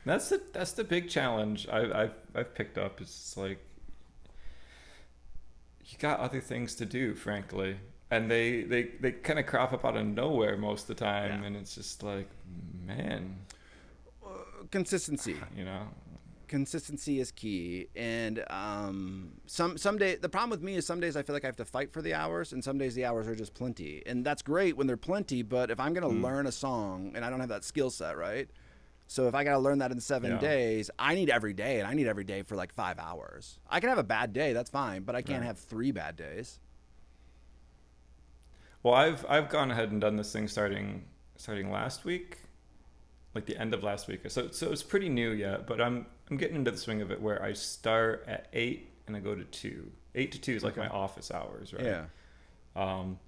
That's the big challenge I've picked up. It's like you got other things to do, frankly, and they kind of crop up out of nowhere most of the time, Yeah. and it's just like, man, Consistency. you know, Consistency is key, and some day the problem with me is some days I feel like I have to fight for the hours, and some days the hours are just plenty, and that's great when they're plenty. But if I'm gonna mm, learn a song and I don't have that skill set, right? So if I gotta learn that in seven yeah, days, I need every day, and I need every day for like 5 hours. I can have a bad day, that's fine, but I can't right. have 3 bad days. Well, I've gone ahead and done this thing starting last week, like the end of last week. So it's pretty new yet, but I'm getting into the swing of it where I start at 8 and I go to 2. 8 to 2 is like Okay. my office hours, right? Yeah. Um,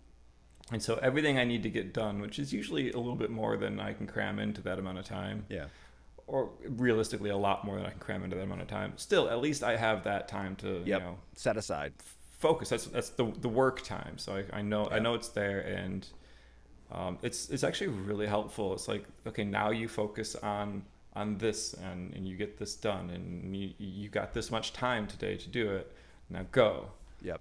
and so everything I need to get done, which is usually a little bit more than I can cram into that amount of time, Yeah. or realistically a lot more than I can cram into that amount of time. Still, at least I have that time to, Yep. Set aside. focus. That's the work time. So I Yeah. know it's there, and it's actually really helpful. It's like, okay, now you focus on this, and you get this done, and you got this much time today to do it. Now go. Yep.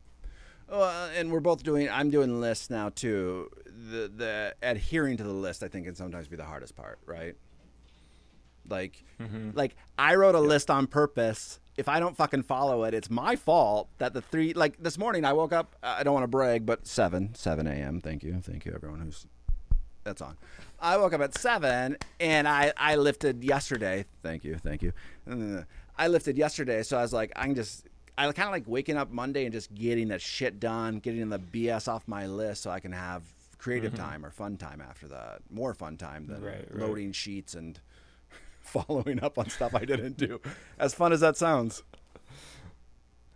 And we're both doing. I'm doing lists now too. The adhering to the list, I think, can sometimes be the hardest part, right? Like, Hmm. like I wrote a Yep. list on purpose. If I don't fucking follow it, it's my fault that the three. Like this morning, I woke up. I don't want to brag, but 7 a.m. Thank you, everyone who's that's on. I woke up at 7 and I lifted yesterday. Thank you. I lifted yesterday, so I was like, I kind of like waking up Monday and just getting that shit done, getting the BS off my list, so I can have creative Hmm. time or fun time after that. More fun time than Right. loading sheets and following up on stuff I didn't do. As fun as that sounds.